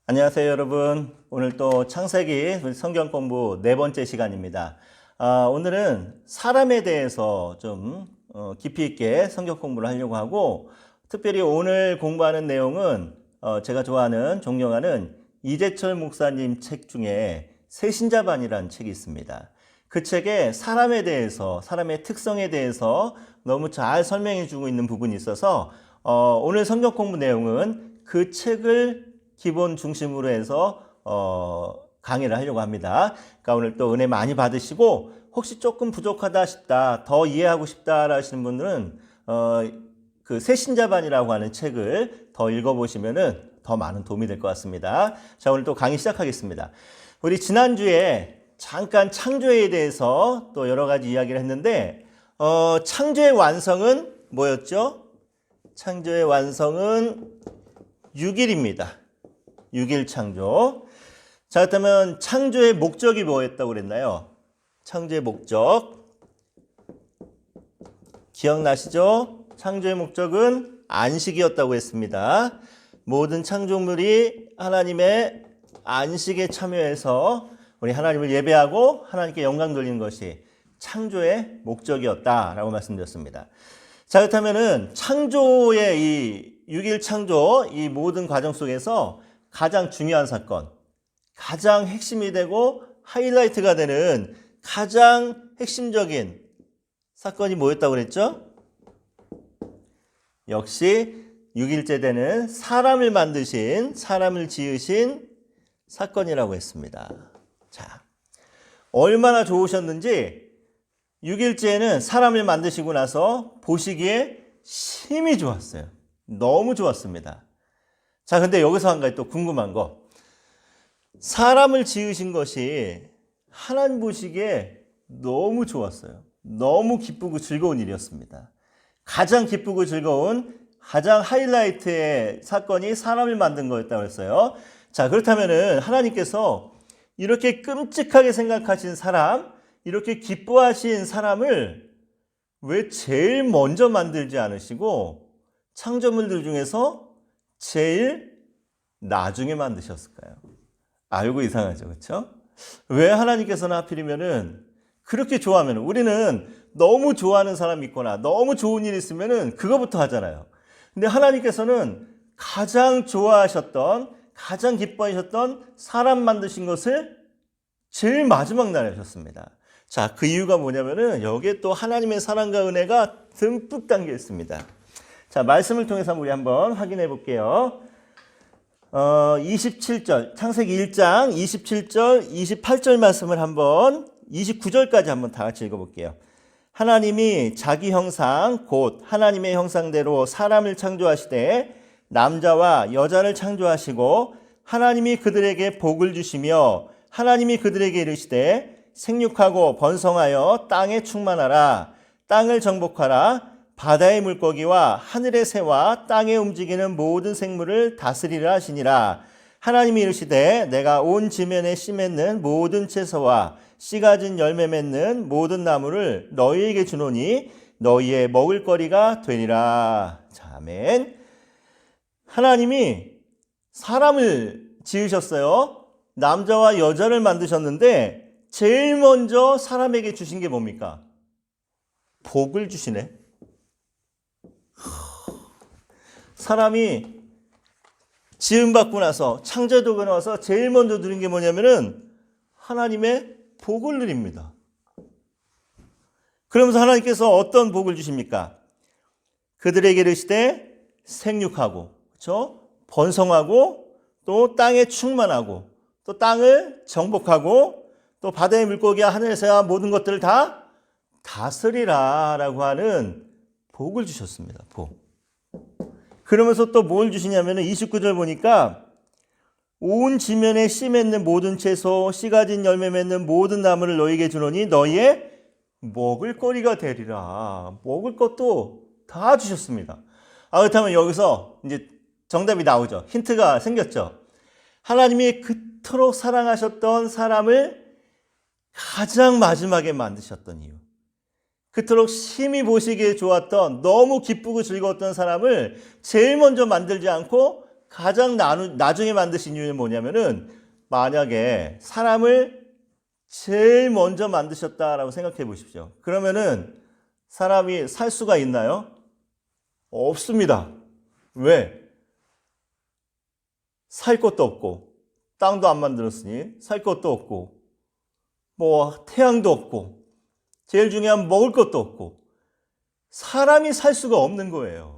안녕하세요, 여러분. 오늘 또 창세기 성경 공부 네 번째 시간입니다. 오늘은 사람에 대해서 좀 깊이 있게 성경 공부를 하려고 하고, 특별히 오늘 공부하는 내용은 제가 좋아하는, 존경하는 이재철 목사님 책 중에 새신자반이라는 책이 있습니다. 그 책에 사람에 대해서, 사람의 특성에 대해서 너무 잘 설명해 주고 있는 부분이 있어서 오늘 성경 공부 내용은 그 책을 기본 중심으로 해서 강의를 하려고 합니다. 그러니까 오늘 또 은혜 많이 받으시고, 혹시 조금 부족하다 싶다, 더 이해하고 싶다 하시는 분들은 그 새신자반이라고 하는 책을 더 읽어보시면은 더 많은 도움이 될 것 같습니다. 자, 오늘 또 강의 시작하겠습니다. 우리 지난주에 잠깐 창조에 대해서 또 여러 가지 이야기를 했는데, 창조의 완성은 뭐였죠? 창조의 완성은 6일입니다. 6일 창조. 자, 그렇다면 창조의 목적이 뭐였다고 그랬나요? 창조의 목적 기억나시죠? 창조의 목적은 안식이었다고 했습니다. 모든 창조물이 하나님의 안식에 참여해서 우리 하나님을 예배하고 하나님께 영광 돌리는 것이 창조의 목적이었다라고 말씀드렸습니다. 자, 그렇다면은 창조의 이 6일 창조, 이 모든 과정 속에서 가장 중요한 사건, 가장 핵심이 되고 하이라이트가 되는 가장 핵심적인 사건이 뭐였다고 그랬죠? 역시 6일째 되는 사람을 만드신, 사람을 지으신 사건이라고 했습니다. 자, 얼마나 좋으셨는지 6일째에는 사람을 만드시고 나서 보시기에 심히 좋았어요. 너무 좋았습니다. 자, 근데 여기서 한 가지 또 궁금한 거. 사람을 지으신 것이 하나님 보시기에 너무 좋았어요. 너무 기쁘고 즐거운 일이었습니다. 가장 기쁘고 즐거운, 가장 하이라이트의 사건이 사람을 만든 거였다고 했어요. 자, 그렇다면은 하나님께서 이렇게 끔찍하게 생각하신 사람, 이렇게 기뻐하신 사람을 왜 제일 먼저 만들지 않으시고 창조물들 중에서 제일 나중에 만드셨을까요? 알고 이상하죠, 그렇죠? 왜 하나님께서는 하필이면은 그렇게 좋아하면, 우리는 너무 좋아하는 사람이 있거나 너무 좋은 일이 있으면은 그거부터 하잖아요. 근데 하나님께서는 가장 좋아하셨던, 가장 기뻐하셨던 사람 만드신 것을 제일 마지막 날에 하셨습니다. 자, 그 이유가 뭐냐면은 여기에 또 하나님의 사랑과 은혜가 듬뿍 담겨 있습니다. 자, 말씀을 통해서 우리 한번 확인해 볼게요. 27절, 창세기 1장 27절, 28절 말씀을 한번, 29절까지 한번 다 같이 읽어볼게요. 하나님이 자기 형상, 곧 하나님의 형상대로 사람을 창조하시되 남자와 여자를 창조하시고 하나님이 그들에게 복을 주시며 하나님이 그들에게 이르시되 생육하고 번성하여 땅에 충만하라. 땅을 정복하라. 바다의 물고기와 하늘의 새와 땅에 움직이는 모든 생물을 다스리라 하시니라. 하나님이 이르시되 내가 온 지면에 씨 맺는 모든 채소와 씨 가진 열매 맺는 모든 나무를 너희에게 주노니 너희의 먹을거리가 되리라. 자, 아멘. 하나님이 사람을 지으셨어요. 남자와 여자를 만드셨는데 제일 먼저 사람에게 주신 게 뭡니까? 복을 주시네. 사람이 지음받고 나서, 창조되고 나서 제일 먼저 누린 게 뭐냐면은 하나님의 복을 누립니다. 그러면서 하나님께서 어떤 복을 주십니까? 그들에게 이르시되 생육하고, 그렇죠? 번성하고, 또 땅에 충만하고, 또 땅을 정복하고, 또 바다의 물고기와 하늘의 새와 모든 것들을 다 다스리라 라고 하는 복을 주셨습니다. 복. 그러면서 또 뭘 주시냐면 29절 보니까 온 지면에 씨 맺는 모든 채소, 씨 가진 열매 맺는 모든 나무를 너희에게 주노니 너희의 먹을거리가 되리라. 먹을 것도 다 주셨습니다. 그렇다면 여기서 이제 정답이 나오죠. 힌트가 생겼죠. 하나님이 그토록 사랑하셨던 사람을 가장 마지막에 만드셨던 이유. 그토록 심히 보시기에 좋았던, 너무 기쁘고 즐거웠던 사람을 제일 먼저 만들지 않고 가장 나중에 만드신 이유는 뭐냐면은 만약에 사람을 제일 먼저 만드셨다라고 생각해 보십시오. 그러면은 사람이 살 수가 있나요? 없습니다. 왜? 살 것도 없고 땅도 안 만들었으니 살 것도 없고 뭐 태양도 없고 제일 중요한 먹을 것도 없고 사람이 살 수가 없는 거예요.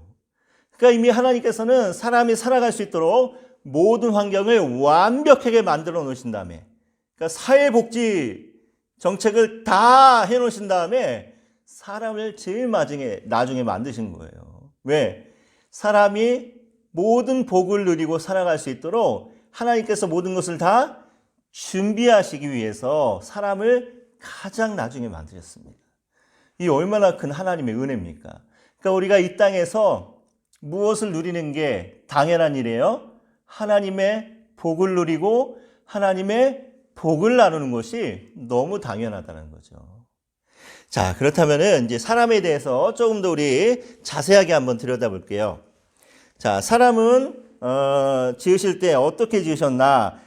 그러니까 이미 하나님께서는 사람이 살아갈 수 있도록 모든 환경을 완벽하게 만들어 놓으신 다음에 그러니까 사회복지 정책을 다 해놓으신 다음에 사람을 제일 나중에 만드신 거예요. 왜? 사람이 모든 복을 누리고 살아갈 수 있도록 하나님께서 모든 것을 다 준비하시기 위해서 사람을 가장 나중에 만드셨습니다. 이 얼마나 큰 하나님의 은혜입니까? 그러니까 우리가 이 땅에서 무엇을 누리는 게 당연한 일이에요? 하나님의 복을 누리고 하나님의 복을 나누는 것이 너무 당연하다는 거죠. 자, 그렇다면은 이제 사람에 대해서 조금 더 우리 자세하게 한번 들여다볼게요. 자, 사람은 지으실 때 어떻게 지으셨나?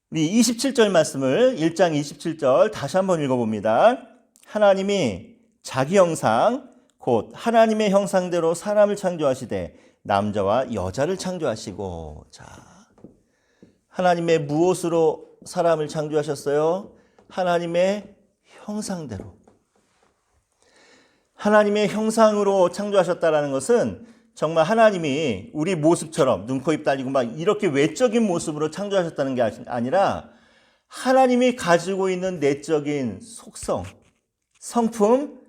우리 27절 말씀을 1장 27절 다시 한번 읽어봅니다. 하나님이 자기 형상 곧 하나님의 형상대로 사람을 창조하시되 남자와 여자를 창조하시고. 자, 하나님의 무엇으로 사람을 창조하셨어요? 하나님의 형상대로. 하나님의 형상으로 창조하셨다는 것은 정말 하나님이 우리 모습처럼 눈, 코, 입 달리고 막 이렇게 외적인 모습으로 창조하셨다는 게 아니라 하나님이 가지고 있는 내적인 속성, 성품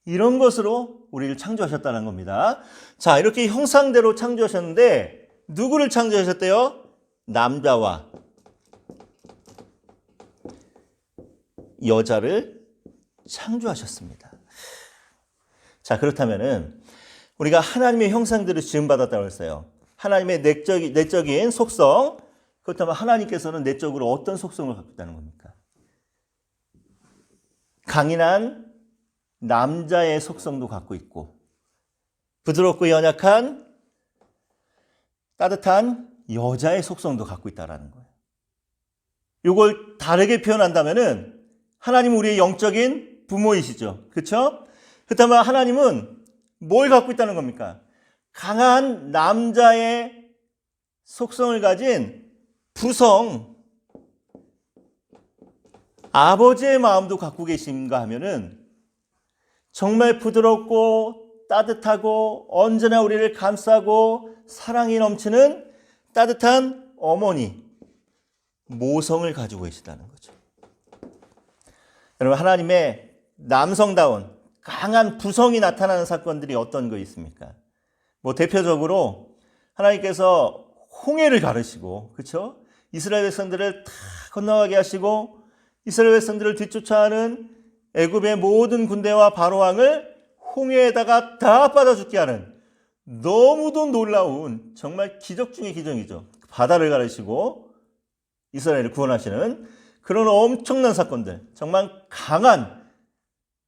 이런 것으로 우리를 창조하셨다는 겁니다. 자, 이렇게 형상대로 창조하셨는데 누구를 창조하셨대요? 남자와 여자를 창조하셨습니다. 자, 그렇다면은 우리가 하나님의 형상대로 지음받았다고 했어요. 하나님의 내적인 속성. 그렇다면 하나님께서는 내적으로 어떤 속성을 갖고 있다는 겁니까? 강인한 남자의 속성도 갖고 있고 부드럽고 연약한 따뜻한 여자의 속성도 갖고 있다는 거예요. 이걸 다르게 표현한다면은 하나님은 우리의 영적인 부모이시죠. 그렇죠? 그렇다면 하나님은 뭘 갖고 있다는 겁니까? 강한 남자의 속성을 가진 부성, 아버지의 마음도 갖고 계신가 하면은 정말 부드럽고 따뜻하고 언제나 우리를 감싸고 사랑이 넘치는 따뜻한 어머니, 모성을 가지고 계시다는 거죠. 여러분, 하나님의 남성다운 강한 부성이 나타나는 사건들이 어떤 거 있습니까? 뭐 대표적으로 하나님께서 홍해를 가르시고, 그렇죠? 이스라엘 백성들을 다 건너가게 하시고 이스라엘 백성들을 뒤쫓아하는 애굽의 모든 군대와 바로 왕을 홍해에다가 다 빠져 죽게 하는 너무도 놀라운 정말 기적 중의 기적이죠. 바다를 가르시고 이스라엘을 구원하시는 그런 엄청난 사건들, 정말 강한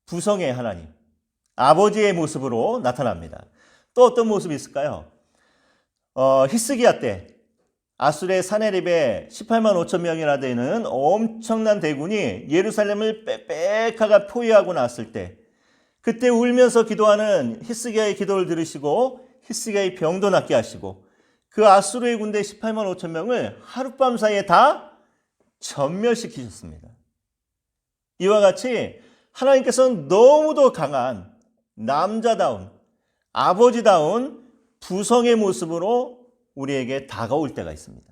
부성의 하나님, 아버지의 모습으로 나타납니다. 또 어떤 모습이 있을까요? 히스기야 때 아수르의 사네립에 18만 5천 명이나 되는 엄청난 대군이 예루살렘을 빽빽하게 포위하고 났을 때 그때 울면서 기도하는 히스기야의 기도를 들으시고 히스기야의 병도 낫게 하시고 그 아수르의 군대 18만 5천 명을 하룻밤 사이에 다 전멸시키셨습니다. 이와 같이 하나님께서는 너무도 강한 남자다운 아버지다운 부성의 모습으로 우리에게 다가올 때가 있습니다.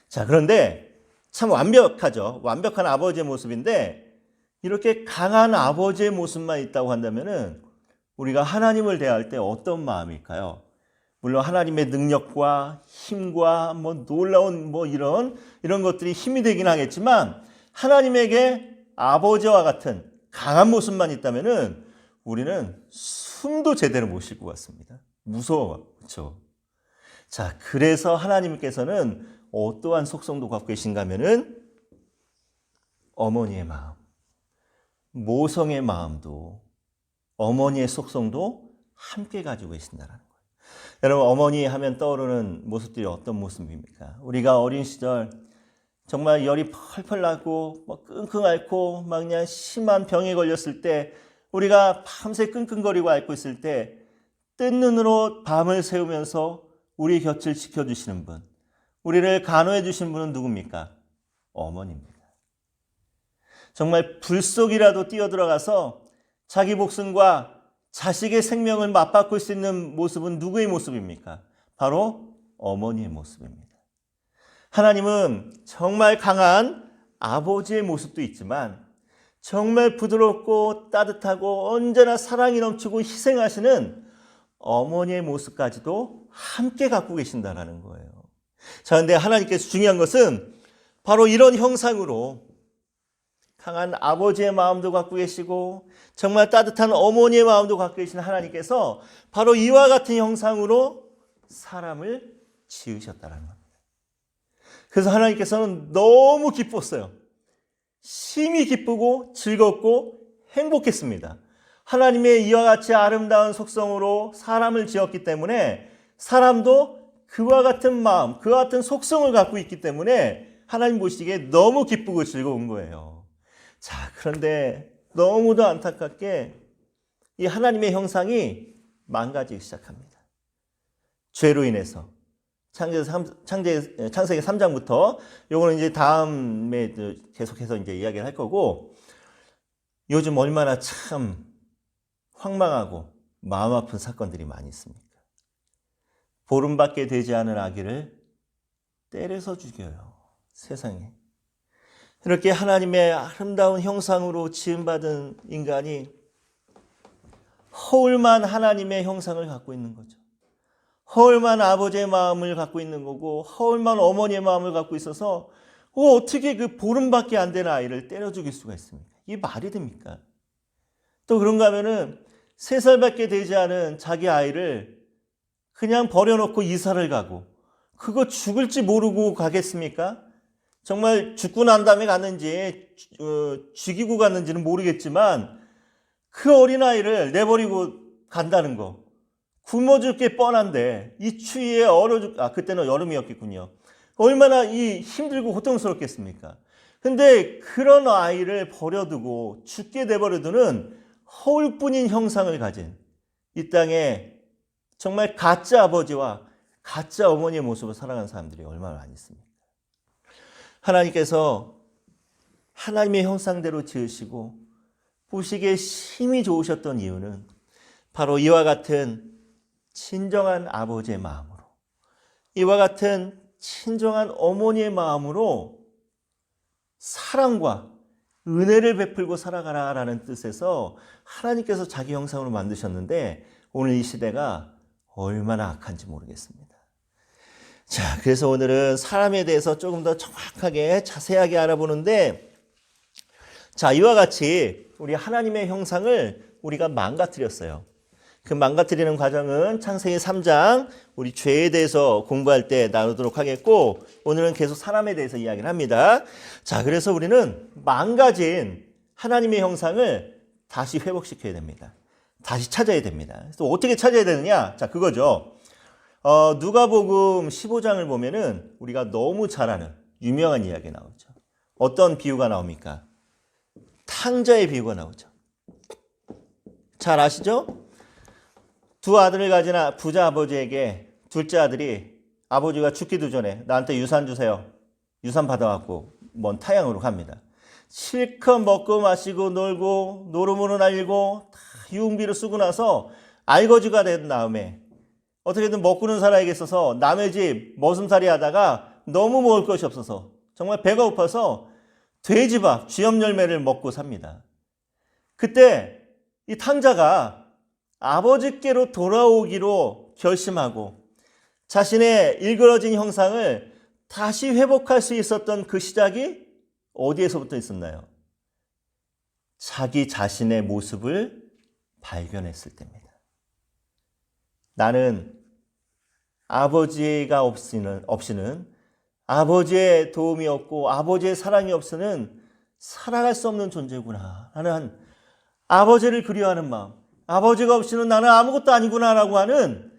자, 그런데 참 완벽하죠. 완벽한 아버지의 모습인데 이렇게 강한 아버지의 모습만 있다고 한다면은 우리가 하나님을 대할 때 어떤 마음일까요? 물론 하나님의 능력과 힘과 뭐 놀라운 뭐 이런 것들이 힘이 되긴 하겠지만 하나님에게 아버지와 같은 강한 모습만 있다면은 우리는 숨도 제대로 못 쉴 것 같습니다. 무서워. 그렇죠? 자, 그래서 하나님께서는 어떠한 속성도 갖고 계신가 하면은 어머니의 마음, 모성의 마음도 어머니의 속성도 함께 가지고 계신다는 거예요. 여러분, 어머니 하면 떠오르는 모습들이 어떤 모습입니까? 우리가 어린 시절 정말 열이 펄펄 나고 막 끙끙 앓고 막 그냥 심한 병에 걸렸을 때 우리가 밤새 끙끙거리고 앓고 있을 때 뜬 눈으로 밤을 새우면서 우리 곁을 지켜주시는 분, 우리를 간호해 주시는 분은 누굽니까? 어머니입니다. 정말 불 속이라도 뛰어들어가서 자기 목숨과 자식의 생명을 맞바꿀 수 있는 모습은 누구의 모습입니까? 바로 어머니의 모습입니다. 하나님은 정말 강한 아버지의 모습도 있지만 정말 부드럽고 따뜻하고 언제나 사랑이 넘치고 희생하시는 어머니의 모습까지도 함께 갖고 계신다는 거예요. 자, 근데 하나님께서 중요한 것은 바로 이런 형상으로 강한 아버지의 마음도 갖고 계시고 정말 따뜻한 어머니의 마음도 갖고 계신 하나님께서 바로 이와 같은 형상으로 사람을 지으셨다는 겁니다. 그래서 하나님께서는 너무 기뻤어요. 심히 기쁘고 즐겁고 행복했습니다. 하나님의 이와 같이 아름다운 속성으로 사람을 지었기 때문에 사람도 그와 같은 마음, 그와 같은 속성을 갖고 있기 때문에 하나님 보시기에 너무 기쁘고 즐거운 거예요. 자, 그런데 너무도 안타깝게 이 하나님의 형상이 망가지기 시작합니다. 죄로 인해서. 창세기 3장부터 요거는 이제 다음에 계속해서 이제 이야기를 할 거고, 요즘 얼마나 참 황망하고 마음 아픈 사건들이 많이 있습니까? 보름밖에 되지 않은 아기를 때려서 죽여요. 세상에. 이렇게 하나님의 아름다운 형상으로 지음받은 인간이 허울만 하나님의 형상을 갖고 있는 거죠. 허울만 아버지의 마음을 갖고 있는 거고 허울만 어머니의 마음을 갖고 있어서 어떻게 그 보름밖에 안 되는 아이를 때려 죽일 수가 있습니까? 이게 말이 됩니까? 또 그런가 하면은 3살밖에 되지 않은 자기 아이를 그냥 버려놓고 이사를 가고 그거 죽을지 모르고 가겠습니까? 정말 죽고 난 다음에 갔는지 죽이고 갔는지는 모르겠지만 그 어린아이를 내버리고 간다는 거 굶어 죽게 뻔한데 이 추위에 그때는 여름이었겠군요. 얼마나 힘들고 고통스럽겠습니까? 근데 그런 아이를 버려두고 죽게 내버려두는 허울뿐인 형상을 가진 이 땅에 정말 가짜 아버지와 가짜 어머니의 모습을 살아가는 사람들이 얼마나 많이 있습니까? 하나님께서 하나님의 형상대로 지으시고 보시기에 심히 좋으셨던 이유는 바로 이와 같은 친정한 아버지의 마음으로, 이와 같은 친정한 어머니의 마음으로 사랑과 은혜를 베풀고 살아가라라는 뜻에서 하나님께서 자기 형상으로 만드셨는데 오늘 이 시대가 얼마나 악한지 모르겠습니다. 자, 그래서 오늘은 사람에 대해서 조금 더 정확하게 자세하게 알아보는데, 자, 이와 같이 우리 하나님의 형상을 우리가 망가뜨렸어요. 그 망가뜨리는 과정은 창세기 3장 우리 죄에 대해서 공부할 때 나누도록 하겠고, 오늘은 계속 사람에 대해서 이야기를 합니다. 자, 그래서 우리는 망가진 하나님의 형상을 다시 회복시켜야 됩니다. 다시 찾아야 됩니다. 그래서 어떻게 찾아야 되느냐? 자, 그거죠. 누가복음 15장을 보면은 우리가 너무 잘 아는 유명한 이야기 나오죠. 어떤 비유가 나옵니까? 탕자의 비유가 나오죠. 잘 아시죠? 2 아들을 가진 부자 아버지에게 둘째 아들이 아버지가 죽기도 전에 나한테 유산 주세요. 유산 받아갖고 먼 타향으로 갑니다. 실컷 먹고 마시고 놀고 노름으로 날리고 다 유흥비를 쓰고 나서 알거지가 된 다음에 어떻게든 먹고는 살아야 겠어서 남의 집 머슴살이 하다가 너무 먹을 것이 없어서 정말 배가 고파서 돼지밥 쥐염열매를 먹고 삽니다. 그때 이 탕자가 아버지께로 돌아오기로 결심하고 자신의 일그러진 형상을 다시 회복할 수 있었던 그 시작이 어디에서부터 있었나요? 자기 자신의 모습을 발견했을 때입니다. 나는 아버지가 없이는 아버지의 도움이 없고 아버지의 사랑이 없이는 살아갈 수 없는 존재구나 하는 아버지를 그리워하는 마음, 아버지가 없이는 나는 아무것도 아니구나라고 하는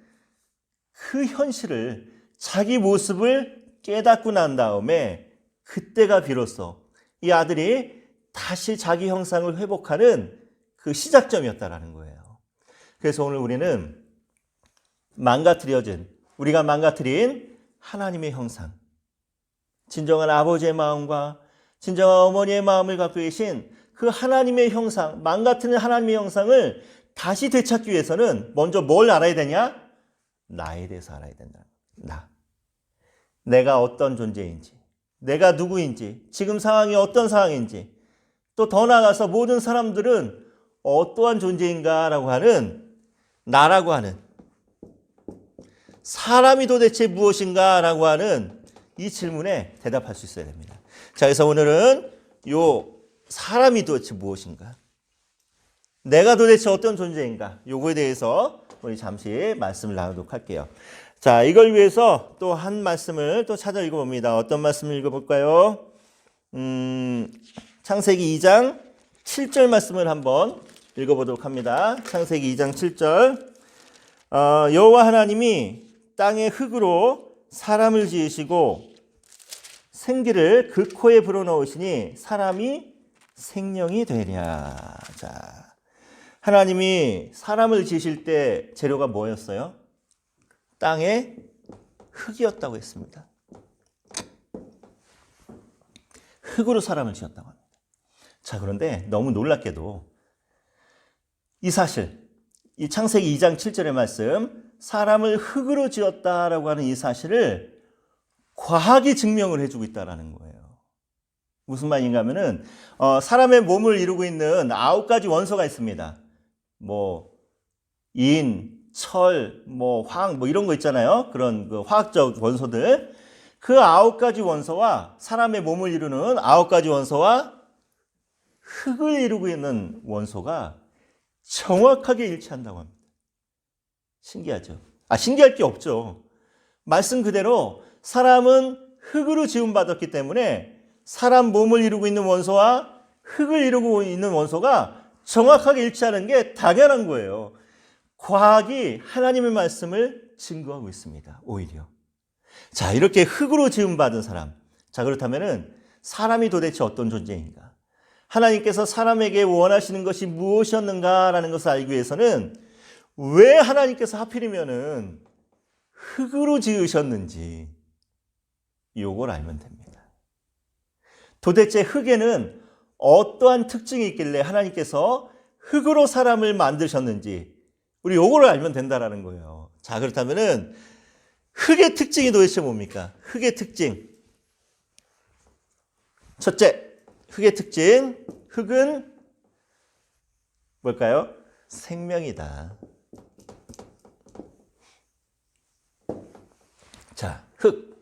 그 현실을, 자기 모습을 깨닫고 난 다음에 그때가 비로소 이 아들이 다시 자기 형상을 회복하는 그 시작점이었다라는 거예요. 그래서 오늘 우리는 우리가 망가뜨린 하나님의 형상, 진정한 아버지의 마음과 진정한 어머니의 마음을 갖고 계신 그 하나님의 형상, 망가뜨린 하나님의 형상을 다시 되찾기 위해서는 먼저 뭘 알아야 되냐? 나에 대해서 알아야 된다. 내가 어떤 존재인지, 내가 누구인지, 지금 상황이 어떤 상황인지, 또 더 나아가서 모든 사람들은 어떠한 존재인가라고 하는, 나라고 하는, 사람이 도대체 무엇인가라고 하는 이 질문에 대답할 수 있어야 됩니다. 자, 그래서 오늘은 사람이 도대체 무엇인가? 내가 도대체 어떤 존재인가? 요거에 대해서 우리 잠시 말씀을 나누도록 할게요. 자, 이걸 위해서 또 한 말씀을 또 찾아 읽어봅니다. 어떤 말씀을 읽어볼까요? 창세기 2장 7절 말씀을 한번 읽어보도록 합니다. 창세기 2장 7절. 여호와 하나님이 땅의 흙으로 사람을 지으시고 생기를 그 코에 불어넣으시니 사람이 생명이 되랴. 자, 하나님이 사람을 지으실 때 재료가 뭐였어요? 땅의 흙이었다고 했습니다. 흙으로 사람을 지었다고 합니다. 자, 그런데 너무 놀랍게도 이 사실, 이 창세기 2장 7절의 말씀, 사람을 흙으로 지었다라고 하는 이 사실을 과학이 증명을 해주고 있다는 거예요. 무슨 말인가 하면은 사람의 몸을 이루고 있는 9가지 원소가 있습니다. 인, 철, 황, 이런 거 있잖아요. 그런 그 화학적 원소들. 그 9가지 원소와 사람의 몸을 이루는 9가지 원소와 흙을 이루고 있는 원소가 정확하게 일치한다고 합니다. 신기하죠? 신기할 게 없죠. 말씀 그대로 사람은 흙으로 지음받았기 때문에 사람 몸을 이루고 있는 원소와 흙을 이루고 있는 원소가 정확하게 일치하는 게 당연한 거예요. 과학이 하나님의 말씀을 증거하고 있습니다. 오히려. 자, 이렇게 흙으로 지음받은 사람. 자, 그렇다면은 사람이 도대체 어떤 존재인가? 하나님께서 사람에게 원하시는 것이 무엇이었는가라는 것을 알기 위해서는 왜 하나님께서 하필이면은 흙으로 지으셨는지 요걸 알면 됩니다. 도대체 흙에는 어떠한 특징이 있길래 하나님께서 흙으로 사람을 만드셨는지 우리 요거를 알면 된다라는 거예요. 자, 그렇다면은 흙의 특징이 도대체 뭡니까? 흙의 특징. 첫째, 흙의 특징. 흙은 뭘까요? 생명이다. 자, 흙.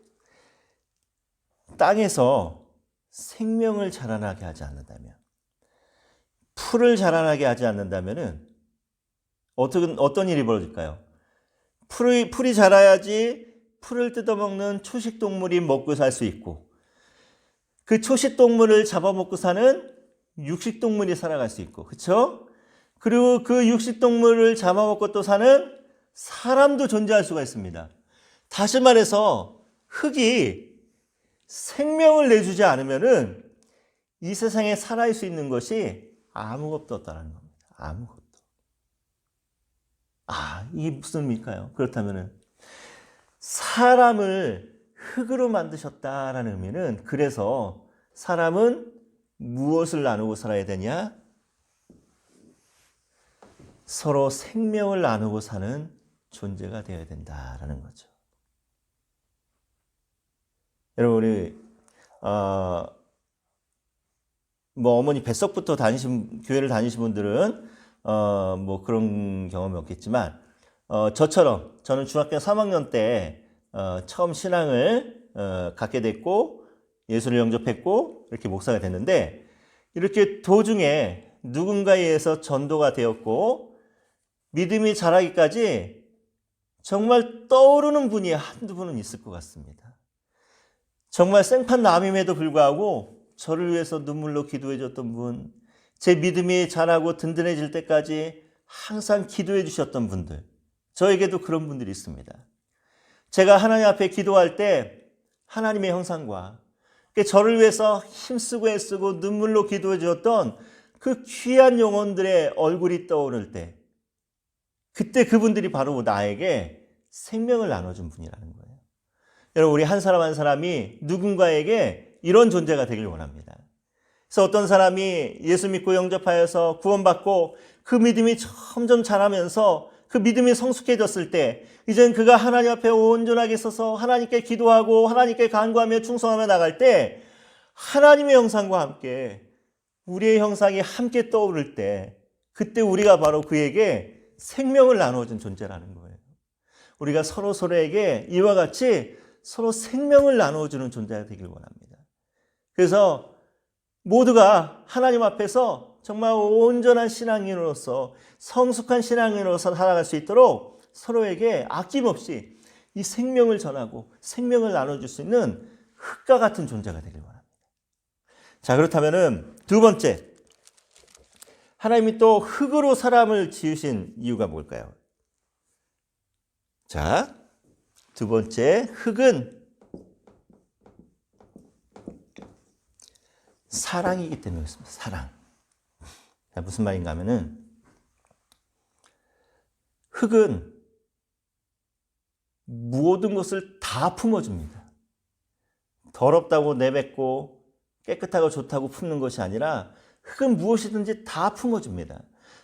땅에서 생명을 자라나게 하지 않는다면, 풀을 자라나게 하지 않는다면은 어떤 일이 벌어질까요? 풀이 자라야지 풀을 뜯어먹는 초식동물이 먹고 살 수 있고, 그 초식동물을 잡아먹고 사는 육식동물이 살아갈 수 있고, 그렇죠? 그리고 그 육식동물을 잡아먹고 또 사는 사람도 존재할 수가 있습니다. 다시 말해서 흙이 생명을 내주지 않으면은 이 세상에 살아있을 수 있는 것이 아무것도 없다는 겁니다. 아무것도. 이게 무슨 의미일까요? 그렇다면은 사람을 흙으로 만드셨다라는 의미는, 그래서 사람은 무엇을 나누고 살아야 되냐? 서로 생명을 나누고 사는 존재가 되어야 된다라는 거죠. 여러분, 우리 어머니 뱃속부터 교회를 다니신 분들은 그런 경험이 없겠지만, 저는 중학교 3학년 때 처음 신앙을 갖게 됐고 예수를 영접했고 이렇게 목사가 됐는데, 이렇게 도중에 누군가에 의해서 전도가 되었고 믿음이 자라기까지 정말 떠오르는 분이 한두 분은 있을 것 같습니다. 정말 생판남임에도 불구하고 저를 위해서 눈물로 기도해 줬던 분, 제 믿음이 자라고 든든해질 때까지 항상 기도해 주셨던 분들, 저에게도 그런 분들이 있습니다. 제가 하나님 앞에 기도할 때 하나님의 형상과 저를 위해서 힘쓰고 애쓰고 눈물로 기도해 주었던 그 귀한 영혼들의 얼굴이 떠오를 때 그때 그분들이 바로 나에게 생명을 나눠준 분이라는 거예요. 여러분, 우리 한 사람 한 사람이 누군가에게 이런 존재가 되길 원합니다. 그래서 어떤 사람이 예수 믿고 영접하여서 구원받고 그 믿음이 점점 자라면서 그 믿음이 성숙해졌을 때 이젠 그가 하나님 앞에 온전하게 서서 하나님께 기도하고 하나님께 간구하며 충성하며 나갈 때 하나님의 형상과 함께 우리의 형상이 함께 떠오를 때 그때 우리가 바로 그에게 생명을 나누어준 존재라는 거예요. 우리가 서로에게 이와 같이 서로 생명을 나누어주는 존재가 되길 원합니다. 그래서 모두가 하나님 앞에서 정말 온전한 신앙인으로서 성숙한 신앙인으로서 살아갈 수 있도록 서로에게 아낌없이 이 생명을 전하고 생명을 나눠줄 수 있는 흙과 같은 존재가 되길 원합니다. 자, 그렇다면은 두 번째, 하나님이 또 흙으로 사람을 지으신 이유가 뭘까요? 자, 두 번째, 흙은 사랑이기 때문에 그렇습니다. 사랑. 자, 무슨 말인가 하면은 흙은 모든 것을 다 품어줍니다. 더럽다고 내뱉고 깨끗하고 좋다고 품는 것이 아니라 흙은 무엇이든지 다 품어줍니다.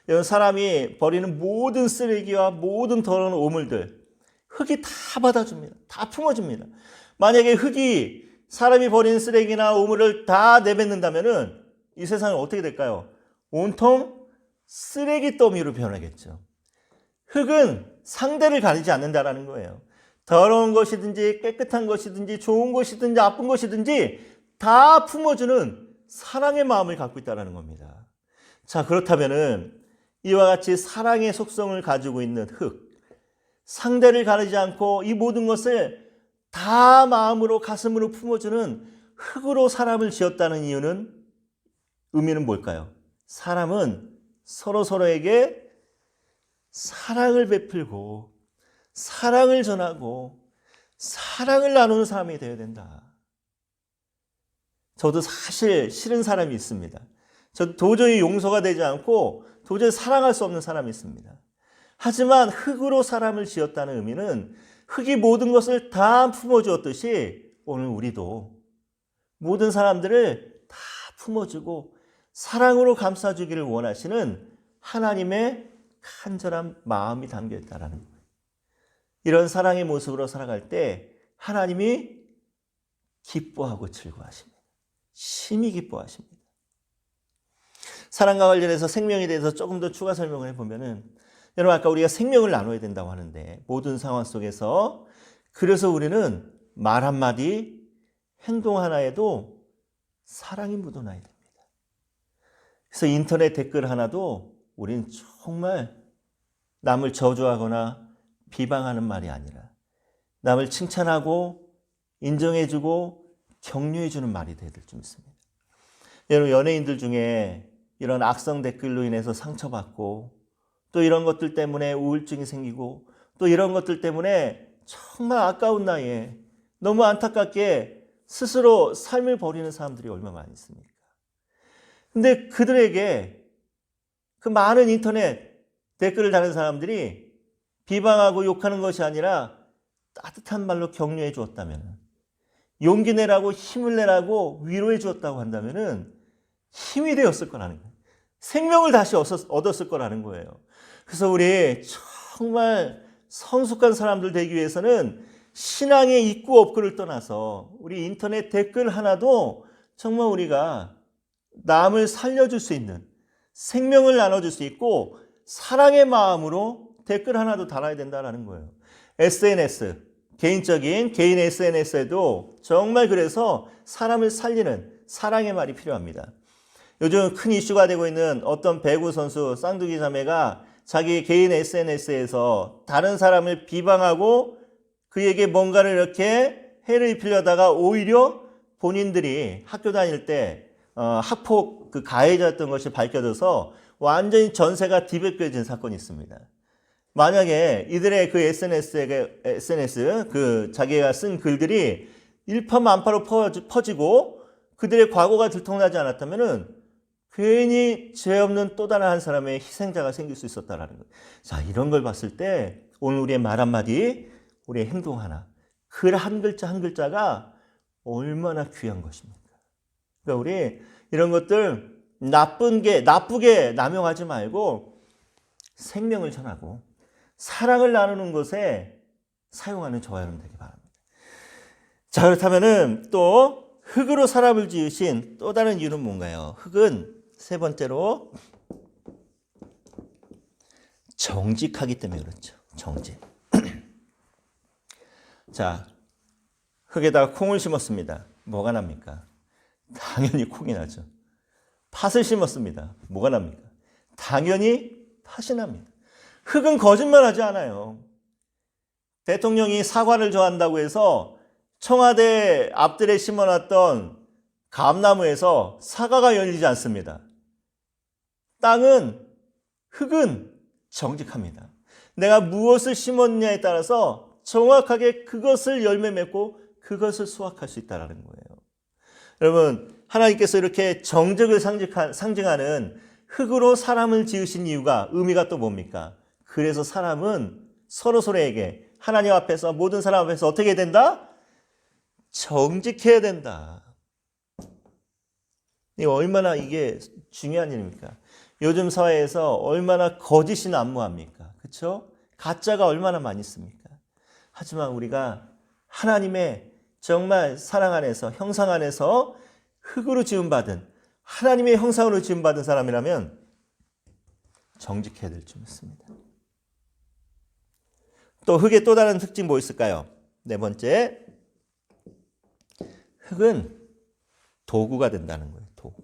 여러분, 사람이 버리는 모든 쓰레기와 모든 더러운 오물들 흙이 다 받아줍니다. 다 품어줍니다. 만약에 흙이 사람이 버린 쓰레기나 오물을 다 내뱉는다면은 이 세상은 어떻게 될까요? 온통 쓰레기 더미로 변하겠죠. 흙은 상대를 가리지 않는다라는 거예요. 더러운 것이든지 깨끗한 것이든지 좋은 것이든지 나쁜 것이든지 다 품어주는 사랑의 마음을 갖고 있다는 겁니다. 자, 그렇다면은 이와 같이 사랑의 속성을 가지고 있는 흙, 상대를 가리지 않고 이 모든 것을 다 마음으로 가슴으로 품어주는 흙으로 사람을 지었다는 이유는 의미는 뭘까요? 사람은 서로에게 사랑을 베풀고 사랑을 전하고 사랑을 나누는 사람이 되어야 된다. 저도 사실 싫은 사람이 있습니다. 저도 도저히 용서가 되지 않고 도저히 사랑할 수 없는 사람이 있습니다. 하지만 흙으로 사람을 지었다는 의미는 흙이 모든 것을 다 품어주었듯이 오늘 우리도 모든 사람들을 다 품어주고 사랑으로 감싸주기를 원하시는 하나님의 간절한 마음이 담겨있다는 거예요. 이런 사랑의 모습으로 살아갈 때 하나님이 기뻐하고 즐거워하십니다. 심히 기뻐하십니다. 사랑과 관련해서 생명에 대해서 조금 더 추가 설명을 해보면은, 여러분, 아까 우리가 생명을 나눠야 된다고 하는데 모든 상황 속에서 그래서 우리는 말 한마디, 행동 하나에도 사랑이 묻어나야 됩니다. 그래서 인터넷 댓글 하나도 우리는 정말 남을 저주하거나 비방하는 말이 아니라 남을 칭찬하고 인정해주고 격려해주는 말이 돼야 될 줄 믿습니다. 여러분, 연예인들 중에 이런 악성 댓글로 인해서 상처받고 또 이런 것들 때문에 우울증이 생기고 또 이런 것들 때문에 정말 아까운 나이에 너무 안타깝게 스스로 삶을 버리는 사람들이 얼마나 많이 있습니까? 근데 그들에게 그 많은 인터넷 댓글을 다는 사람들이 비방하고 욕하는 것이 아니라 따뜻한 말로 격려해 주었다면, 용기 내라고 힘을 내라고 위로해 주었다고 한다면 힘이 되었을 거라는 거예요. 생명을 다시 얻었을 거라는 거예요. 그래서 우리 정말 성숙한 사람들 되기 위해서는 신앙의 있고 없고를 떠나서 우리 인터넷 댓글 하나도 정말 우리가 남을 살려줄 수 있는, 생명을 나눠줄 수 있고 사랑의 마음으로 댓글 하나도 달아야 된다는 거예요. SNS, 개인 SNS에도 정말 그래서 사람을 살리는 사랑의 말이 필요합니다. 요즘 큰 이슈가 되고 있는 어떤 배구 선수 쌍둥이 자매가 자기 개인 SNS에서 다른 사람을 비방하고 그에게 뭔가를 이렇게 해를 입히려다가 오히려 본인들이 학교 다닐 때 학폭 가해자였던 것이 밝혀져서 완전히 전세가 뒤바뀌어진 사건이 있습니다. 만약에 이들의 그 SNS 그 자기가 쓴 글들이 일파만파로 퍼지고 그들의 과거가 들통나지 않았다면은 괜히 죄 없는 또 다른 한 사람의 희생자가 생길 수 있었다라는 거예요. 자, 이런 걸 봤을 때 오늘 우리의 말 한마디, 우리의 행동 하나, 글 한 글자 한 글자가 얼마나 귀한 것입니까? 그러니까 우리 이런 것들 나쁘게 남용하지 말고 생명을 전하고 사랑을 나누는 것에 사용하는 저와 여러분 되기 바랍니다. 자, 그렇다면은 또 흙으로 사람을 지으신 또 다른 이유는 뭔가요? 흙은 세 번째로 정직하기 때문에 그렇죠. 정직. 자, 흙에다가 콩을 심었습니다. 뭐가 납니까? 당연히 콩이 나죠. 팥을 심었습니다. 뭐가 납니까? 당연히 팥이 납니다. 흙은 거짓말하지 않아요. 대통령이 사과를 좋아한다고 해서 청와대 앞들에 심어놨던 감나무에서 사과가 열리지 않습니다. 흙은 정직합니다. 내가 무엇을 심었냐에 따라서 정확하게 그것을 열매 맺고 그것을 수확할 수 있다는 거예요. 여러분, 하나님께서 이렇게 정직을 상징하는 흙으로 사람을 지으신 이유가 의미가 또 뭡니까? 그래서 사람은 서로에게 하나님 앞에서 모든 사람 앞에서 어떻게 해야 된다? 정직해야 된다. 얼마나 이게 중요한 일입니까? 요즘 사회에서 얼마나 거짓이 난무합니까? 그렇죠? 가짜가 얼마나 많이 있습니까? 하지만 우리가 하나님의 정말 사랑 안에서 형상 안에서 흙으로 지음받은 하나님의 형상으로 지음받은 사람이라면 정직해야 될 줄 믿습니다. 또 흙의 또 다른 특징 뭐 있을까요? 네 번째, 흙은 도구가 된다는 거예요. 도구.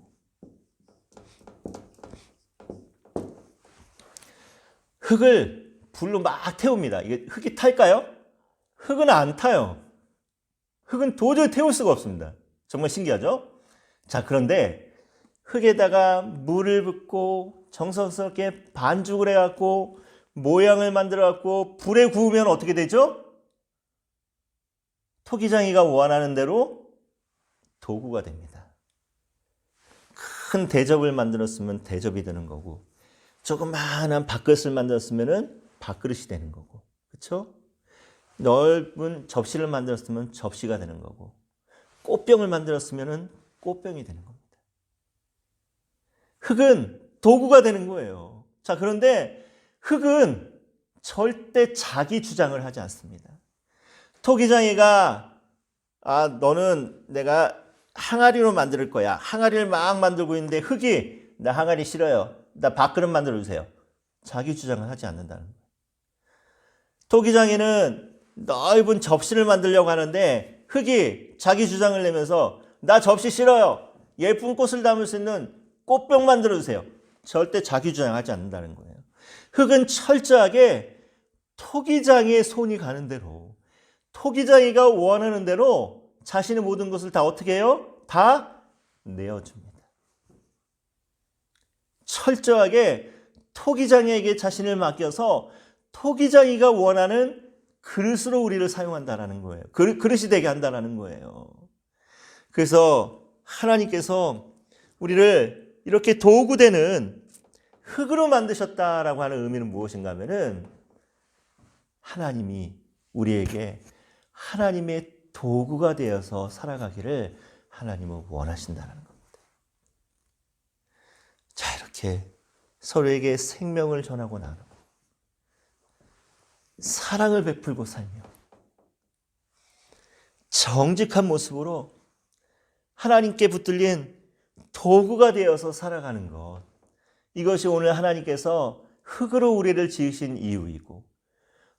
흙을 불로 막 태웁니다. 이게 흙이 탈까요? 흙은 안 타요. 흙은 도저히 태울 수가 없습니다. 정말 신기하죠? 자, 그런데 흙에다가 물을 붓고 정성스럽게 반죽을 해갖고 모양을 만들어갖고 불에 구우면 어떻게 되죠? 토기장이가 원하는 대로 도구가 됩니다. 큰 대접을 만들었으면 대접이 되는 거고, 조그마한 밥그릇을 만들었으면 밥그릇이 되는 거고, 그렇죠? 넓은 접시를 만들었으면 접시가 되는 거고, 꽃병을 만들었으면 꽃병이 되는 겁니다. 흙은 도구가 되는 거예요. 자, 그런데 흙은 절대 자기 주장을 하지 않습니다. 토기장이가 너는 내가 항아리로 만들 거야. 항아리를 막 만들고 있는데 흙이 나 항아리 싫어요. 나 밥그릇 만들어 주세요. 자기 주장을 하지 않는다는 거예요. 토기장이는 넓은 접시를 만들려고 하는데 흙이 자기 주장을 내면서 나 접시 싫어요. 예쁜 꽃을 담을 수 있는 꽃병 만들어 주세요. 절대 자기 주장하지 않는다는 거예요. 흙은 철저하게 토기장이의 손이 가는 대로, 토기장이가 원하는 대로 자신의 모든 것을 다 어떻게 해요? 다 내어줍니다. 철저하게 토기장이에게 자신을 맡겨서 토기장이가 원하는 그릇으로 우리를 사용한다는 거예요. 그릇이 되게 한다는 거예요. 그래서 하나님께서 우리를 이렇게 도구되는 흙으로 만드셨다라고 하는 의미는 무엇인가 하면은 하나님이 우리에게 하나님의 도구가 되어서 살아가기를 하나님은 원하신다는 겁니다. 자, 이렇게 서로에게 생명을 전하고 나누고 사랑을 베풀고 살며 정직한 모습으로 하나님께 붙들린 도구가 되어서 살아가는 것, 이것이 오늘 하나님께서 흙으로 우리를 지으신 이유이고,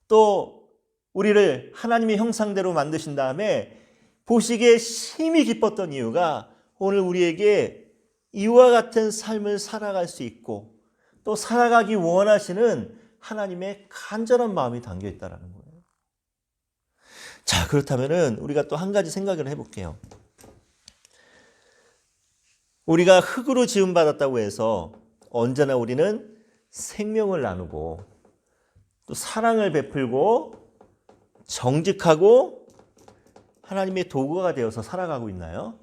또 우리를 하나님의 형상대로 만드신 다음에 보시기에 심히 기뻤던 이유가 오늘 우리에게 이와 같은 삶을 살아갈 수 있고 또 살아가기 원하시는 하나님의 간절한 마음이 담겨 있다는 거예요. 자, 그렇다면 우리가 또 한 가지 생각을 해볼게요. 우리가 흙으로 지음받았다고 해서 언제나 우리는 생명을 나누고 또 사랑을 베풀고 정직하고 하나님의 도구가 되어서 살아가고 있나요?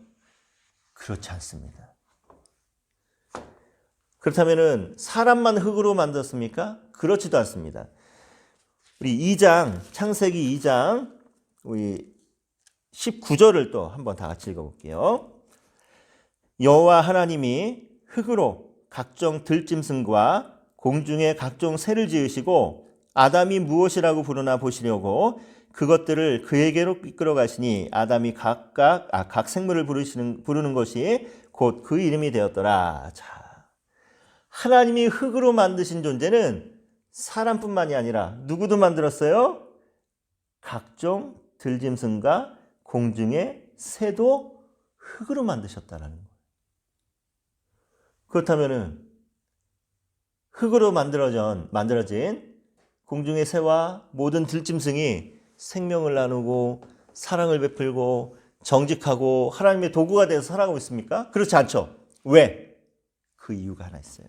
그렇지 않습니다. 그렇다면 사람만 흙으로 만들었습니까? 그렇지도 않습니다. 우리 2장, 창세기 2장 우리 19절을 또 한번 다 같이 읽어볼게요. 여호와 하나님이 흙으로 각종 들짐승과 공중의 각종 새를 지으시고 아담이 무엇이라고 부르나 보시려고 그것들을 그에게로 이끌어 가시니 아담이 각 생물을 부르는 것이 곧 그 이름이 되었더라. 자, 하나님이 흙으로 만드신 존재는 사람뿐만이 아니라 누구도 만들었어요? 각종 들짐승과 공중의 새도 흙으로 만드셨다라는 거예요. 그렇다면은 흙으로 만들어진 공중의 새와 모든 들짐승이 생명을 나누고 사랑을 베풀고 정직하고 하나님의 도구가 돼서 살아가고 있습니까? 그렇지 않죠. 왜? 그 이유가 하나 있어요.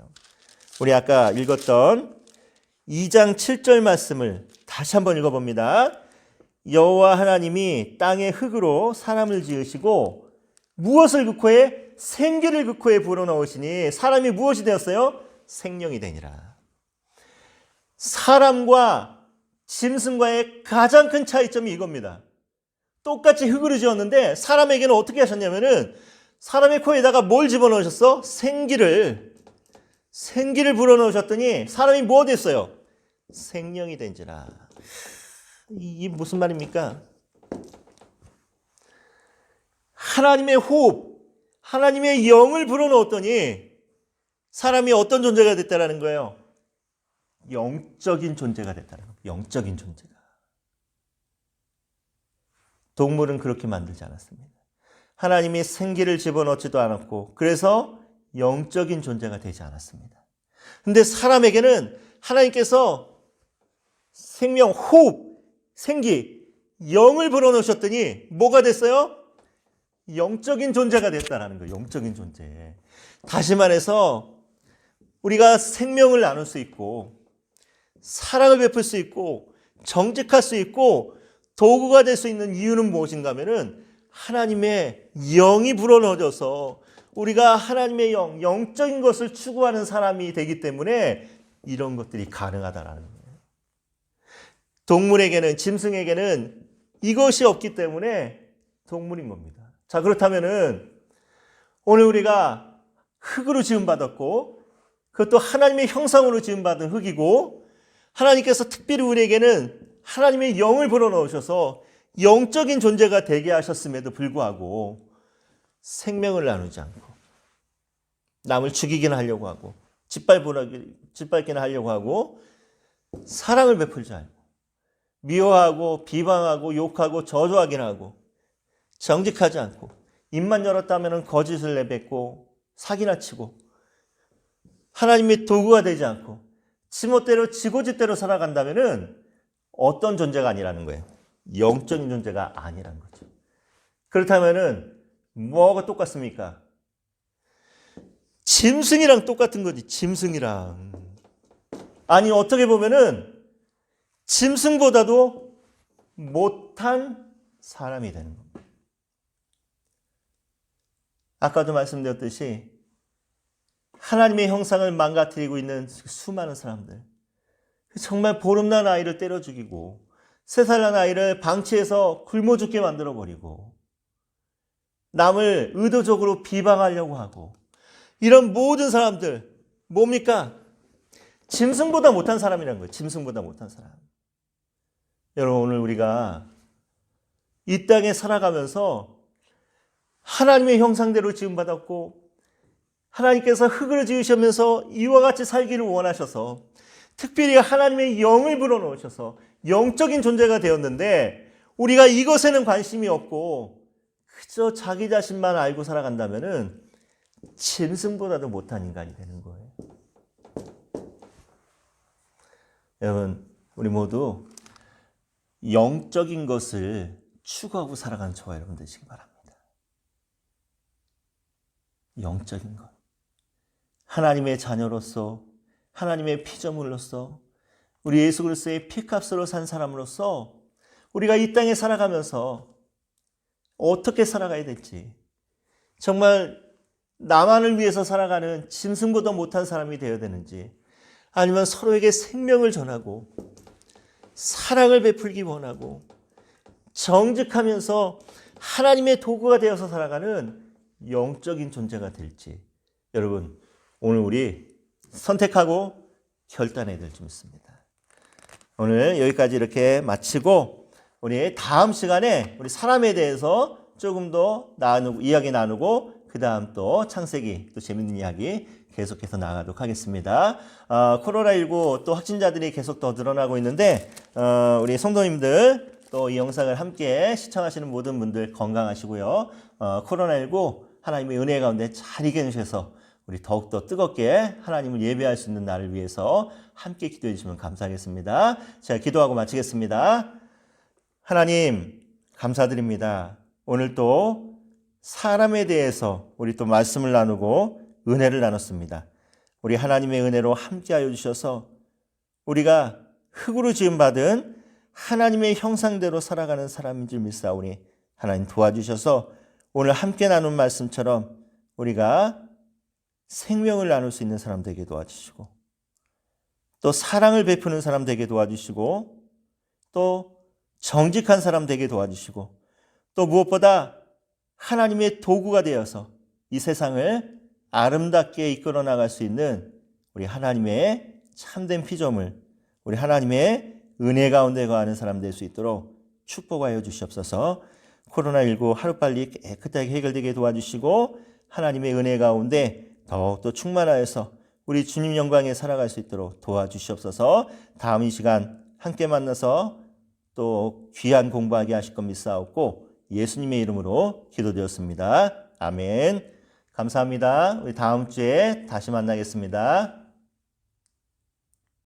우리 아까 읽었던 2장 7절 말씀을 다시 한번 읽어봅니다. 여호와 하나님이 땅의 흙으로 사람을 지으시고 무엇을 극호해? 생기를 극호에 불어넣으시니 사람이 무엇이 되었어요? 생명이 되니라. 사람과 짐승과의 가장 큰 차이점이 이겁니다. 똑같이 흙으로 지었는데 사람에게는 어떻게 하셨냐면은 사람의 코에다가 뭘 집어넣으셨어? 생기를 불어넣으셨더니 사람이 뭐 됐어요? 생명이 된지라. 이게 무슨 말입니까? 하나님의 호흡, 하나님의 영을 불어넣었더니 사람이 어떤 존재가 됐다라는 거예요? 영적인 존재가 됐다는 거예요. 영적인 존재가. 동물은 그렇게 만들지 않았습니다. 하나님이 생기를 집어넣지도 않았고 그래서 영적인 존재가 되지 않았습니다. 근데 사람에게는 하나님께서 생명, 호흡, 생기, 영을 불어넣으셨더니 뭐가 됐어요? 영적인 존재가 됐다라는 거예요. 영적인 존재. 다시 말해서 우리가 생명을 나눌 수 있고 사랑을 베풀 수 있고 정직할 수 있고 도구가 될 수 있는 이유는 무엇인가 하면은 하나님의 영이 불어넣어져서 우리가 하나님의 영적인 것을 추구하는 사람이 되기 때문에 이런 것들이 가능하다라는 거예요. 동물에게는, 짐승에게는 이것이 없기 때문에 동물인 겁니다. 자, 그렇다면은 오늘 우리가 흙으로 지음받았고 그것도 하나님의 형상으로 지음받은 흙이고 하나님께서 특별히 우리에게는 하나님의 영을 불어넣으셔서 영적인 존재가 되게 하셨음에도 불구하고 생명을 나누지 않고 남을 죽이기는 하려고 하고 짓밟기는 하려고 하고 사랑을 베풀지 않고 미워하고 비방하고 욕하고 저주하기는 하고 정직하지 않고 입만 열었다면 거짓을 내뱉고 사기나 치고 하나님의 도구가 되지 않고 지멋대로 지고지대로 살아간다면 어떤 존재가 아니라는 거예요? 영적인 존재가 아니라는 거죠. 그렇다면 뭐가 똑같습니까? 짐승이랑 똑같은 거지. 짐승이랑. 아니 어떻게 보면은 짐승보다도 못한 사람이 되는 겁니다. 아까도 말씀드렸듯이 하나님의 형상을 망가뜨리고 있는 수많은 사람들, 정말 보름난 아이를 때려 죽이고 3살 난 아이를 방치해서 굶어 죽게 만들어버리고 남을 의도적으로 비방하려고 하고 이런 모든 사람들 뭡니까? 짐승보다 못한 사람이라는 거예요. 짐승보다 못한 사람. 여러분 오늘 우리가 이 땅에 살아가면서 하나님의 형상대로 지음받았고 하나님께서 흙을 지으시면서 이와 같이 살기를 원하셔서 특별히 하나님의 영을 불어넣으셔서 영적인 존재가 되었는데 우리가 이것에는 관심이 없고 그저 자기 자신만 알고 살아간다면 짐승보다도 못한 인간이 되는 거예요. 여러분 우리 모두 영적인 것을 추구하고 살아가는 저와 여러분 되시기 바랍니다. 영적인 것. 하나님의 자녀로서 하나님의 피조물로서 우리 예수 그리스도의 피값으로 산 사람으로서 우리가 이 땅에 살아가면서 어떻게 살아가야 될지, 정말 나만을 위해서 살아가는 짐승보다 못한 사람이 되어야 되는지, 아니면 서로에게 생명을 전하고 사랑을 베풀기 원하고 정직하면서 하나님의 도구가 되어서 살아가는 영적인 존재가 될지, 여러분 오늘 우리 선택하고 결단해야 될 줄 믿습니다. 오늘 여기까지 이렇게 마치고 우리 다음 시간에 우리 사람에 대해서 조금 더 이야기 나누고 그 다음 또 창세기 또 재밌는 이야기 계속해서 나가도록 하겠습니다. 코로나19 또 확진자들이 계속 더 늘어나고 있는데 우리 성도님들 또 이 영상을 함께 시청하시는 모든 분들 건강하시고요. 코로나19 하나님의 은혜 가운데 잘 이겨내셔서 우리 더욱더 뜨겁게 하나님을 예배할 수 있는 날을 위해서 함께 기도해 주시면 감사하겠습니다. 제가 기도하고 마치겠습니다. 하나님 감사드립니다. 오늘 또 사람에 대해서 우리 또 말씀을 나누고 은혜를 나눴습니다. 우리 하나님의 은혜로 함께하여 주셔서 우리가 흙으로 지음받은 하나님의 형상대로 살아가는 사람인 줄 믿사오니 하나님 도와주셔서 오늘 함께 나눈 말씀처럼 우리가 생명을 나눌 수 있는 사람 되게 도와주시고 또 사랑을 베푸는 사람 되게 도와주시고 또 정직한 사람 되게 도와주시고 또 무엇보다 하나님의 도구가 되어서 이 세상을 아름답게 이끌어 나갈 수 있는 우리 하나님의 참된 피조물, 우리 하나님의 은혜 가운데 거하는 사람 될 수 있도록 축복하여 주시옵소서. 코로나19 하루빨리 깨끗하게 해결되게 도와주시고 하나님의 은혜 가운데 더욱더 충만하여서 우리 주님 영광에 살아갈 수 있도록 도와주시옵소서. 다음 이 시간 함께 만나서 또 귀한 공부하게 하실 것 믿사옵고 예수님의 이름으로 기도드렸습니다. 아멘. 감사합니다. 우리 다음 주에 다시 만나겠습니다.